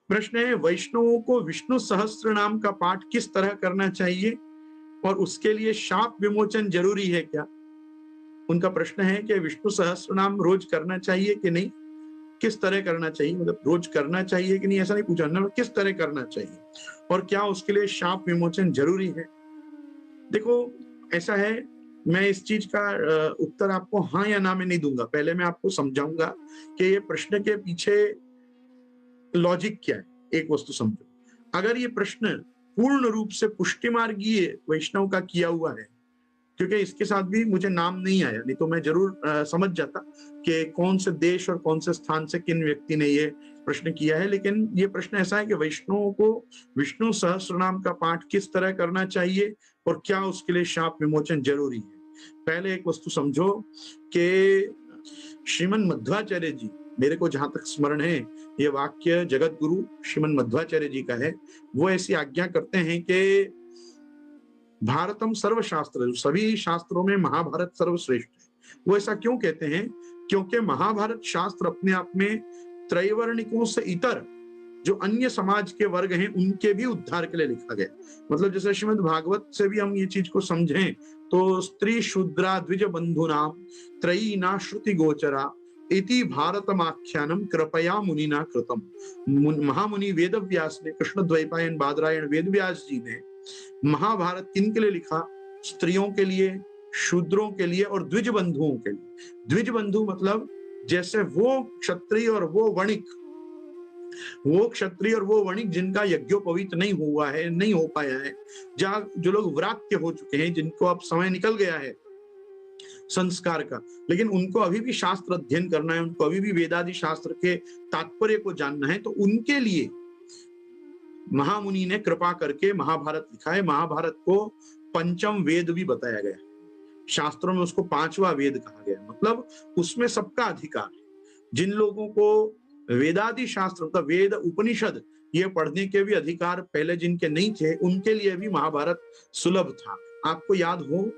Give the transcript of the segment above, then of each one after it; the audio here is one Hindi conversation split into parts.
प्रश्न है, वैष्णवों को विष्णु सहस्त्र नाम का पाठ किस तरह करना चाहिए और उसके लिए शाप विमोचन जरूरी है क्या? उनका प्रश्न है कि विष्णु सहस्त्र नाम रोज करना चाहिए कि नहीं, किस तरह करना चाहिए, मतलब रोज करना चाहिए कि नहीं ऐसा नहीं पूछा ना, किस तरह करना चाहिए और क्या उसके लिए शाप विमोचन जरूरी है। देखो, ऐसा है, मैं इस चीज का उत्तर आपको हाँ या ना में नहीं दूंगा, पहले मैं आपको समझाऊंगा कि ये प्रश्न के पीछे लॉजिक क्या है। एक वस्तु समझो, अगर ये प्रश्न पूर्ण रूप से पुष्टि मार्गीय वैष्णव का किया हुआ है, क्योंकि इसके साथ भी मुझे नाम नहीं आया, नहीं तो मैं जरूर समझ जाता कि कौन से देश और कौन से स्थान से किन व्यक्ति ने ये प्रश्न किया है, लेकिन ये प्रश्न ऐसा है कि वैष्णवों को विष्णु सहस्त्र नाम का पाठ किस तरह करना चाहिए और क्या उसके लिए शाप विमोचन जरूरी है। पहले एक वस्तु समझो कि श्रीमन मध्वाचार्य जी, मेरे को जहां तक स्मरण है, ये वाक्य जगत गुरु श्रीमन मध्वाचार्य जी का है, वो ऐसी आज्ञा करते हैं कि भारतम सर्वशास्त्र, सभी शास्त्रों में महाभारत सर्वश्रेष्ठ है। वो ऐसा क्यों कहते हैं? क्योंकि महाभारत शास्त्र अपने आप में त्रैवर्णिकों से इतर जो अन्य समाज के वर्ग हैं उनके भी उद्धार के लिए लिखा गया। मतलब जैसे श्रीमद् भागवत से भी हम ये चीज को समझें तो स्त्री शूद्रा द्विज बंधुनाम त्रयी ना श्रुति गोचरा इति भारतमाख्यानम कृपया मुनिना कृतम। महामुनि वेद व्यास ने, कृष्ण द्वैपायन बादरायण वेद व्यास जी ने महाभारत किन के लिए लिखा? स्त्रियों के लिए, शूद्रों के लिए और द्विज बंधुओं के लिए। द्विज बंधु मतलब जैसे वो क्षत्रिय और वो वणिक, वो क्षत्रिय और वो वणिक जिनका यज्ञोपवीत नहीं हुआ है, नहीं हो पाया है, जहाँ जो लोग व्रात्य हो चुके हैं, जिनको अब समय निकल गया है संस्कार का, लेकिन उनको अभी भी शास्त्र अध्ययन करना है, उनको अभी भी वेदादि शास्त्र के तात्पर्य को जानना है, तो उनके लिए महामुनि ने कृपा करके महाभारत लिखा है। महाभारत को पंचम वेद भी बताया गया, शास्त्रों में उसको पांचवा वेद कहा गया, मतलब उसमें सबका अधिकार है। जिन लोगों को वेदादि शास्त्र मतलब वेद उपनिषद ये पढ़ने के भी अधिकार पहले जिनके नहीं थे, उनके लिए भी महाभारत सुलभ था। आपको याद हो,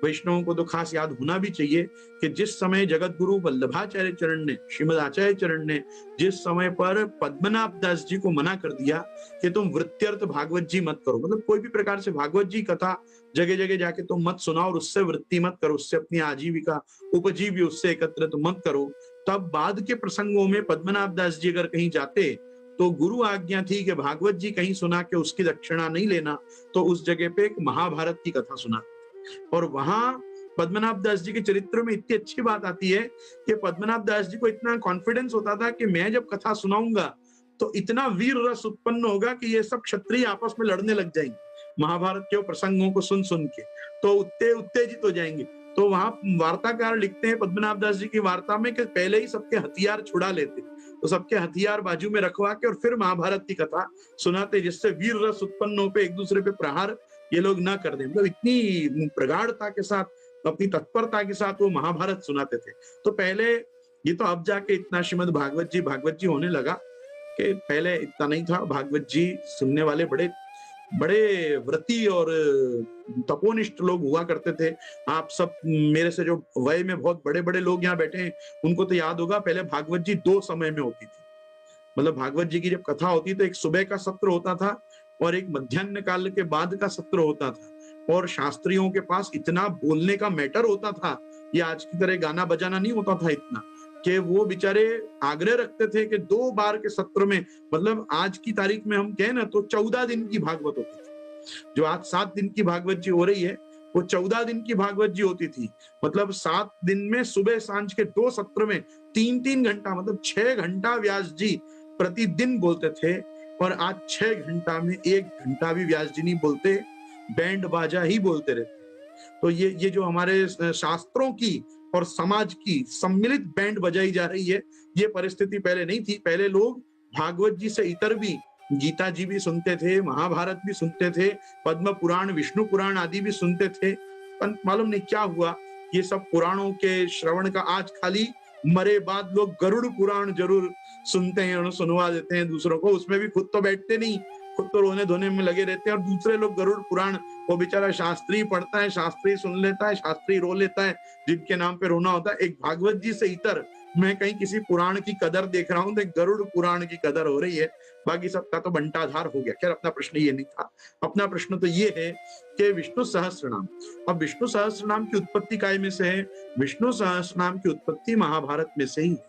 वैष्णवों को तो खास याद होना भी चाहिए कि जिस समय जगत गुरु वल्लभाचार्य चरण ने, श्रीमद आचार्य चरण ने जिस समय पर पद्मनाभ दास जी को मना कर दिया कि तुम वृत्त्यर्थ भागवत जी मत करो, मतलब कोई भी प्रकार से भागवत जी कथा जगह जगह जाके तुम मत सुनाओ और उससे वृत्ति मत करो, उससे अपनी आजीविका उपजीवी उससे एकत्रित मत करो, तब बाद के प्रसंगों में पद्मनाभ दास जी अगर कहीं जाते तो गुरु आज्ञा थी कि भागवत जी कहीं सुना के उसकी दक्षिणा नहीं लेना, तो उस जगह पे एक महाभारत की कथा सुना। और वहां पद्मनाभ दास जी के चरित्र में इतनी अच्छी बात आती है कि पद्मनाभ दास जी को इतना कॉन्फिडेंस होता था कि मैं जब कथा सुनाऊंगा तो इतना वीर रस उत्पन्न होगा कि ये सब क्षत्रिय आपस में लड़ने लग जाएंगे, महाभारत के प्रसंगों को सुन सुन के तो उत्तेजित हो जाएंगे। तो वहां वार्ताकार लिखते हैं पद्मनाभ दास जी की वार्ता में कि पहले ही सबके हथियार छुड़ा लेते, तो सबके हथियार बाजू में रखवा के और फिर महाभारत की कथा सुनाते, जिससे वीर रस उत्पन्न हो पे एक दूसरे पे प्रहार ये लोग ना कर दें। मतलब इतनी प्रगाढ़ता के साथ, अपनी तत्परता के साथ वो महाभारत सुनाते थे। तो पहले ये तो अब जाके इतना श्रीमद् भागवत जी होने लगा, कि पहले इतना नहीं था। भागवत जी सुनने वाले बड़े बड़े व्रती और तपोनिष्ठ लोग हुआ करते थे। आप सब मेरे से जो वय में बहुत बड़े बड़े लोग यहाँ बैठे हैं उनको तो याद होगा, पहले भागवत जी 2 समय में होती थी। मतलब भागवत जी की जब कथा होती तो एक सुबह का सत्र होता था और एक मध्याह्न काल के बाद का सत्र होता था। और शास्त्रियों के पास इतना बोलने का मैटर होता था, ये आज की तरह गाना बजाना नहीं होता था इतना, कि वो बेचारे आग्रह रखते थे कि 2 बार के सत्र में, मतलब आज की तारीख में हम कहें ना तो 14 दिन की भागवत होती थी। जो आज 7 दिन की भागवत जी हो रही है वो 14 दिन की भागवत जी होती थी। मतलब 7 दिन में सुबह सांझ के 2 सत्र में 3-3 घंटा, मतलब 6 घंटा व्यास जी प्रतिदिन बोलते थे। और आज 6 घंटा में 1 घंटा भी व्यास जी नहीं बोलते, बैंड बाजा ही बोलते रहते। तो ये जो हमारे शास्त्रों की और समाज की सम्मिलित बैंड बजाई जा रही है, ये परिस्थिति पहले नहीं थी। पहले लोग भागवत जी से इतर भी गीता जी भी सुनते थे, महाभारत भी सुनते थे, पद्म पुराण, विष्णु पुराण आदि भी सुनते थे। पर मालूम नहीं क्या हुआ, ये सब पुराणों के श्रवण का आज खाली मरे बाद लोग गरुड़ पुराण जरूर सुनते हैं और सुनवा देते हैं दूसरों को, उसमें भी खुद तो बैठते नहीं, खुद तो रोने धोने में लगे रहते हैं और दूसरे लोग गरुड़ पुराण, वो बेचारा शास्त्री पढ़ता है, शास्त्री सुन लेता है, शास्त्री रो लेता है, जिनके नाम पे रोना होता है। एक भागवत जी से इतर मैं कहीं किसी पुराण की कदर देख रहा हूं तो गरुड़ पुराण की कदर हो रही है, बाकी सबका तो बंटाधार हो गया। खैर अपना प्रश्न ये नहीं था, अपना प्रश्न तो ये है कि विष्णु सहस्त्रनाम, अब विष्णु सहस्त्रनाम की उत्पत्ति काय में से है? विष्णु सहस्त्रनाम की उत्पत्ति महाभारत में से ही है।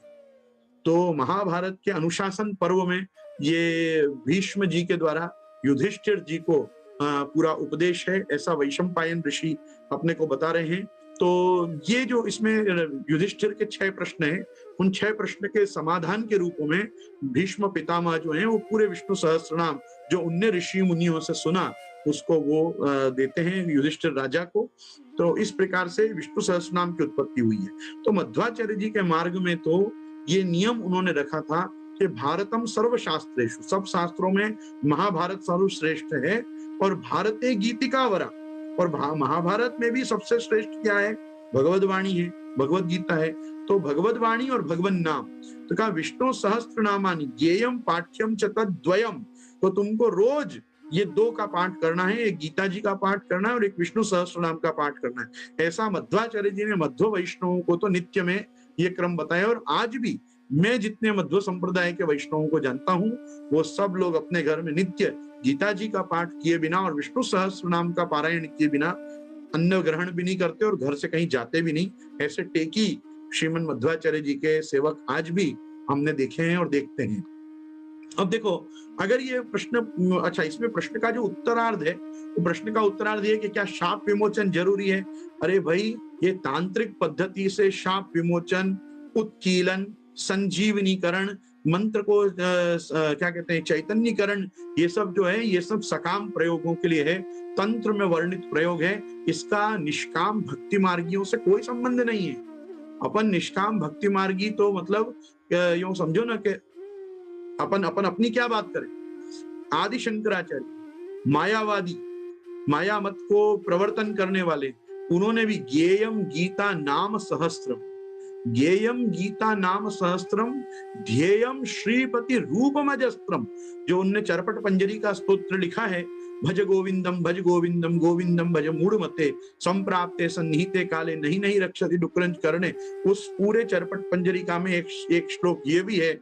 तो महाभारत के अनुशासन पर्व में ये भीष्म जी के द्वारा युधिष्ठिर जी को पूरा उपदेश है, ऐसा वैशंपायन ऋषि अपने को बता रहे हैं। तो ये जो इसमें युधिष्ठिर के 6 प्रश्न हैं, उन 6 प्रश्न के समाधान के रूप में भीष्म पितामह जो हैं वो पूरे विष्णु सहस्त्रनाम जो उनने ऋषि मुनियों से सुना उसको वो देते हैं युधिष्ठिर राजा को। तो इस प्रकार से विष्णु सहस्त्रनाम की उत्पत्ति हुई है। तो मध्वाचार्य जी के मार्ग में तो ये नियम उन्होंने रखा था कि भारतम सर्वशास्त्रेषु, सब शास्त्रों में महाभारत सर्वश्रेष्ठ है, और भारते गीतिका वरा, और महाभारत में भी सबसे श्रेष्ठ क्या है? भगवद वाणी है, भगवद गीता है। तो भगवद वाणी और भगवन नाम, तो कहा विष्णु सहस्त्र नामानि ज्ञेयम पाठ्यम च तद्वयम, तो तुमको रोज ये 2 का पाठ करना है, एक गीता जी का पाठ करना है और एक विष्णु सहस्त्र नाम का पाठ करना है। ऐसा मध्वाचार्य जी ने मध्व वैष्णवों को तो नित्य में ये क्रम बताया, और आज भी मैं जितने मध्व संप्रदाय के वैष्णवों को जानता हूँ वो सब लोग अपने घर में नित्य गीता जी का पाठ किए बिना और विष्णु सहस्त्र नाम का पारायण किए बिना अन्न ग्रहण भी नहीं करते और घर से कहीं जाते भी नहीं। ऐसे टेकी श्रीमन मध्वाचार्य जी के सेवक आज भी हमने देखे हैं और देखते हैं। अब देखो, अगर ये प्रश्न, अच्छा इसमें प्रश्न का जो उत्तरार्ध है, वो प्रश्न का उत्तरार्ध ये कि क्या शाप विमोचन जरूरी है? अरे भाई, ये तांत्रिक पद्धति से शाप विमोचन, उत्कीलन, संजीवनीकरण, मंत्र को क्या कहते हैं, चैतन्यकरण, ये सब जो है ये सब सकाम प्रयोगों के लिए है, तंत्र में वर्णित प्रयोग है। इसका निष्काम भक्ति मार्गियों से कोई संबंध नहीं है। अपन निष्काम भक्ति मार्गी तो मतलब यूं समझो ना कि अपन अपनी क्या बात करें। आदि शंकराचार्य मायावादी, माया मत को प्रवर्तन करने वाले, उन्होंने भी ज्ञेयम गीता नाम सहस्त्रम, ज्ञेयम गीता नाम सहस्त्रम ध्येयम श्रीपति रूपमजस्त्रम, जो उनने चरपट पंजरी का स्तोत्र लिखा है, भज गोविंदम गोविंदम भज मूढ़मते संप्राप्ते सन्निहिते काले नहीं नहीं रक्षति डुक्रंज करने, उस पूरे चरपट पंजरिका में एक श्लोक ये भी है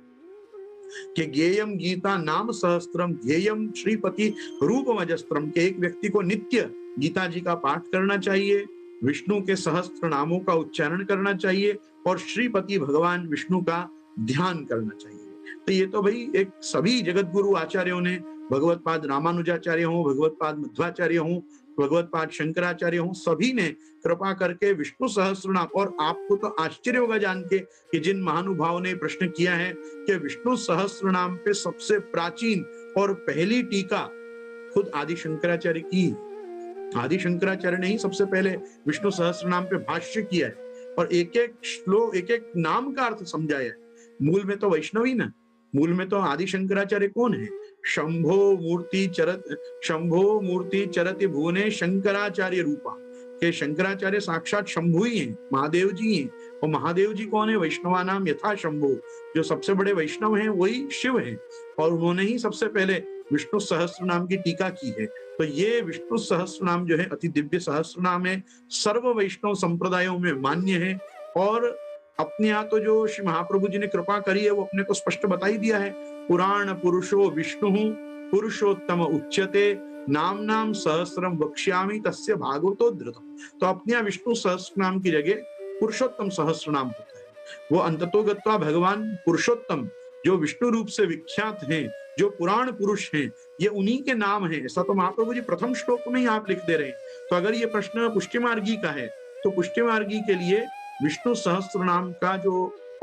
कि ज्ञेयम गीता नाम सहस्त्रम ध्येयम श्रीपति रूपमजस्त्रम, के एक व्यक्ति को नित्य गीता जी का पाठ करना चाहिए, विष्णु के सहस्त्र नामों का उच्चारण करना चाहिए और श्रीपति भगवान विष्णु का ध्यान करना चाहिए। तो ये तो भाई एक सभी जगत गुरु आचार्यों ने, भगवत पाद रामानुजाचार्य हो, भगवत पाद मध्वाचार्य हो, भगवत पाद शंकराचार्य हो, सभी ने कृपा करके विष्णु सहस्त्र नाम, और आपको तो आश्चर्य होगा जान के कि जिन महानुभावों ने प्रश्न किया है कि विष्णु सहस्त्र नाम पे सबसे प्राचीन और पहली टीका खुद आदि शंकराचार्य की, आदि शंकराचार्य ने ही सबसे पहले विष्णु सहस्त्र नाम पे भाष्य किया है और एक एक श्लोक, एक एक नाम का अर्थ समझाया है। मूल में तो वैष्णवी ना, मूल में तो आदि शंकराचार्य कौन है? शंभो मूर्ति चरति भुवने शंकराचार्य रूपा, के शंकराचार्य साक्षात शंभु ही हैं, महादेव जी हैं। और महादेव जी कौन है? वैष्णवा नाम यथा शंभु, जो सबसे बड़े वैष्णव हैं वही शिव हैं, और उन्होंने ही सबसे पहले विष्णु सहस्त्र नाम की टीका की है। तो ये विष्णु सहस्त्र नाम जो है अति दिव्य सहस्त्र नाम है, सर्व वैष्णव संप्रदायों में मान्य है, और अपने यहाँ तो जो श्री महाप्रभु जी ने कृपा करी है वो अपने को स्पष्ट बता ही दिया है, पुराण पुरुषो विष्णु पुरुषोत्तम उच्यते नाम नाम सहस्रम वक्ष्यामि तस्य भागवतो धृतम। तो अपने यहाँ विष्णु सहस्त्र नाम की जगह पुरुषोत्तम सहस्त्र नाम होता है। वो अंततोगत्वा भगवान पुरुषोत्तम जो विष्णु रूप से विख्यात हैं, जो पुराण पुरुष हैं, ये उन्हीं के नाम हैं। ऐसा तो महाप्रभु जी प्रथम श्लोक में ही आप लिख दे रहे हैं। तो अगर ये प्रश्न पुष्टि मार्गी का है तो पुष्टि मार्गी के लिए विष्णु सहस्त्र नाम का जो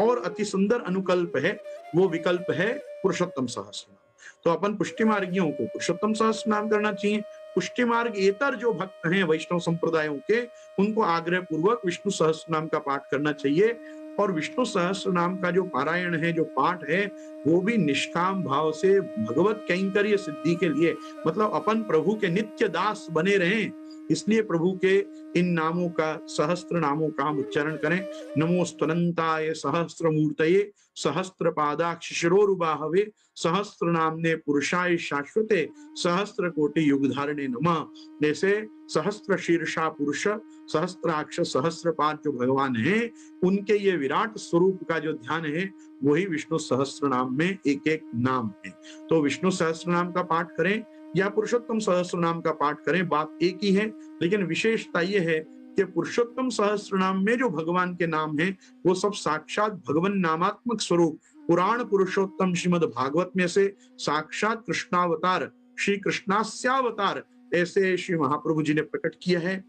और अति सुंदर अनुकल्प है वो विकल्प है पुरुषोत्तम सहस्त्र नाम। तो अपन पुष्टि मार्गियों को पुरुषोत्तम सहस्त्र नाम करना चाहिए। पुष्टि मार्ग एतर जो भक्त हैं वैष्णव संप्रदायों के, उनको आग्रह पूर्वक विष्णु सहस्त्र नाम का पाठ करना चाहिए। और विष्णु सहस्त्र नाम का जो पारायण है, जो पाठ है, वो भी निष्काम भाव से भगवत कैंकर्य सिद्धि के लिए, मतलब अपन प्रभु के नित्य दास बने रहें, इसलिए प्रभु के इन नामों का, सहस्त्र नामों का हम उच्चारण करें। नमोस्तुनंताय सहस्त्र मूर्तये सहस्त्र पादाक्ष शिरोरुबाहवे सहस्त्र नामने पुरुषाय शाश्वते सहस्त्र कोटि युग धारणे नमः। जैसे सहस्त्र शीर्षा पुरुष, सहस्त्राक्ष, सहस्त्रपाद जो भगवान है, उनके ये विराट स्वरूप का जो ध्यान है वही विष्णु सहस्त्र नाम में एक एक नाम है। तो विष्णु सहस्त्र नाम का पाठ करें या पुरुषोत्तम सहस्त्र नाम का पाठ करें, बात एक ही है, लेकिन विशेषता ये है कि पुरुषोत्तम सहस्त्र नाम में जो भगवान के नाम है वो सब साक्षात भगवान नामात्मक स्वरूप पुराण पुरुषोत्तम श्रीमद् भागवत में से साक्षात कृष्णावतार, श्री कृष्णास्यावतार ऐसे श्री महाप्रभु जी ने प्रकट किया है।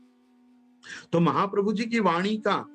तो महाप्रभु जी की वाणी का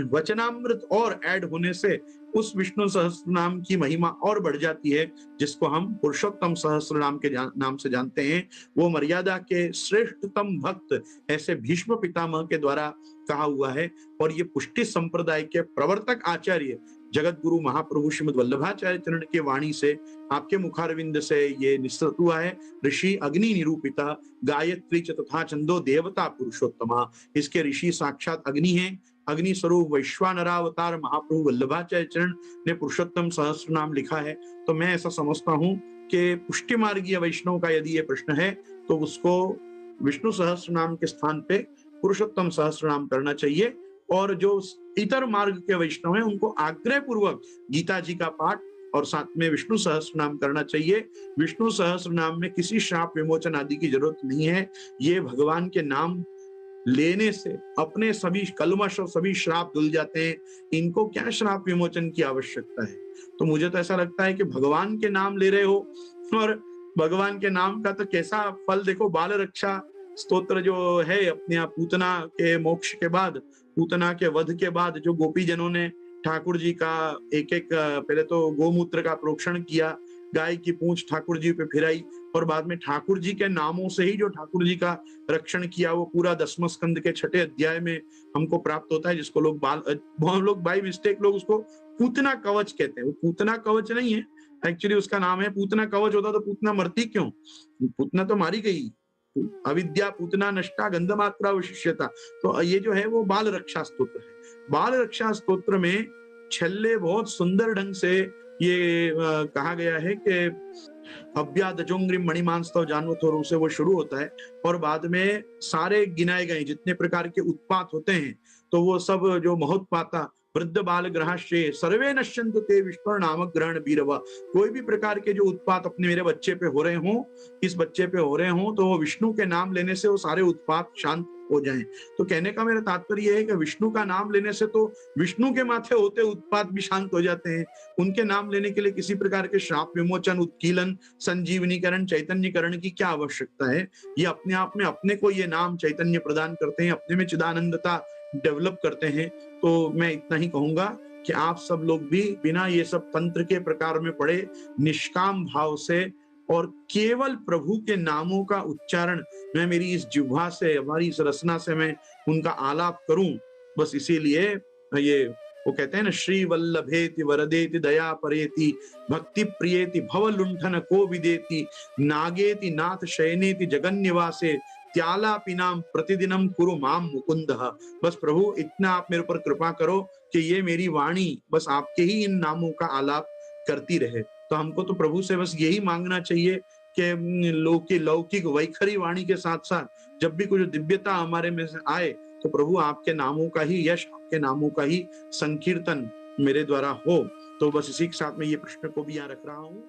वचनामृत और ऐड होने से उस विष्णु सहस्त्र नाम की महिमा और बढ़ जाती है, जिसको हम पुरुषोत्तम सहस्त्र नाम के नाम से जानते हैं। वो मर्यादा के श्रेष्ठतम भक्त ऐसे भीष्म पितामह के द्वारा कहा हुआ है। और ये पुष्टि संप्रदाय के प्रवर्तक आचार्य जगत गुरु महाप्रभु श्रीमद् वल्लभाचार्य चरण के वाणी से, आपके मुखारविंद से ये निश्चित हुआ है। ऋषि अग्नि निरूपिता गायत्री च तथा छंदो देवता पुरुषोत्तमा। इसके ऋषि साक्षात अग्नि हैं। अग्नि स्वरूप वैश्वानरावतार महाप्रभु वल्लभाचार्य चरण ने पुरुषोत्तम सहस्त्र नाम लिखा है। तो मैं ऐसा समझता हूँ कि पुष्टि मार्गीय वैष्णव का यदि ये प्रश्न है तो उसको विष्णु सहस्त्र नाम के स्थान पे पुरुषोत्तम सहस्त्र नाम करना चाहिए। और जो इतर मार्ग के वैष्णव हैं उनको आग्रह पूर्वक गीता जी का पाठ और साथ में विष्णु सहस्त्र नाम करना चाहिए। विष्णु सहस्त्र नाम में किसी श्राप विमोचन आदि की जरूरत नहीं है। ये भगवान के नाम लेने से अपने सभी कलमश और सभी श्राप धुल जाते हैं। इनको क्या श्राप विमोचन की आवश्यकता है? तो मुझे तो ऐसा लगता है कि भगवान के नाम ले रहे हो और भगवान के नाम का तो कैसा फल देखो। बाल रक्षा स्तोत्र जो है अपने आप पूतना के मोक्ष के बाद, पूतना के वध के बाद जो गोपी जनों ने ठाकुर जी का एक एक पहले तो गोमूत्र का प्रोक्षण किया, गाय की पूंछ ठाकुर जी पे फिराई और बाद में ठाकुर जी के नामों से ही जो ठाकुर जी का रक्षण किया, वो पूरा 10वें स्कंद के 6ठे अध्याय में हमको प्राप्त होता है, जिसको लोग बाय मिस्टेक लोग उसको पूतना कवच कहते हैं। वो पूतना कवच नहीं है, एक्चुअली उसका नाम है पूतना कवच। होता तो पूतना मरती क्यों? पूतना तो मारी गई। अविद्या पूतना नष्टा गंधमात्रा विशिष्यता। तो ये जो है वो बाल रक्षा स्तोत्र है। बाल रक्षा स्तोत्र में छल्ले बहुत सुंदर ढंग से ये कहा गया है कि अभ्यादजोंग्रिम मणिमांस्तव जानवथोरों से वो शुरू होता है और बाद में सारे गिनाए गए जितने प्रकार के उत्पात होते हैं, तो वो सब जो महोत्पाता वृद्ध बाल ग्रहाश्रय सर्वे नश्यन्तु ते विष्णु नामक ग्रहण बीरवा। कोई भी प्रकार के जो उत्पात अपने मेरे बच्चे पे हो रहे हों, इस बच्चे पे हो रहे हों, तो वो विष्णु के नाम लेने से वो सारे उत्पात शांत हो जाएं। तो कहने का मेरा तात्पर्य है कि विष्णु का नाम लेने से तो विष्णु के माथे होते उत्पात भी शांत हो जाते हैं। उनके नाम लेने के लिए किसी प्रकार के श्राप विमोचन, उत्कीलन, संजीवनीकरण, चैतन्यकरण की क्या आवश्यकता है? ये अपने आप में अपने को ये नाम चैतन्य प्रदान करते हैं, अपने में चिदानंदता डेवलप करते हैं। तो मैं इतना ही कहूंगा कि आप सब लोग भी बिना ये सब तंत्र के प्रकार में पढ़े निष्काम भाव से और केवल प्रभु के नामों का उच्चारण मैं मेरी इस जिह्वा से, हमारी इस रसना से मैं उनका आलाप करूं, बस इसीलिए ये वो कहते हैं ना, श्री वल्लभेति वरदेति दया परेति भक्ति प्रियेति भव लुंठन को विदेति नागेति नाथ शयनेति जगन्निवासे त्यालापि नाम प्रतिदिनम कुरु माम मुकुंदः। बस प्रभु इतना आप मेरे ऊपर कृपा करो कि ये मेरी वाणी बस आपके ही इन नामों का आलाप करती रहे। तो हमको तो प्रभु से बस यही मांगना चाहिए कि लौकिक वैखरी वाणी के साथ साथ जब भी कुछ दिव्यता हमारे में से आए तो प्रभु आपके नामों का ही यश, आपके नामों का ही संकीर्तन मेरे द्वारा हो। तो बस इसी के साथ में ये प्रश्न को भी यहाँ रख रहा हूँ।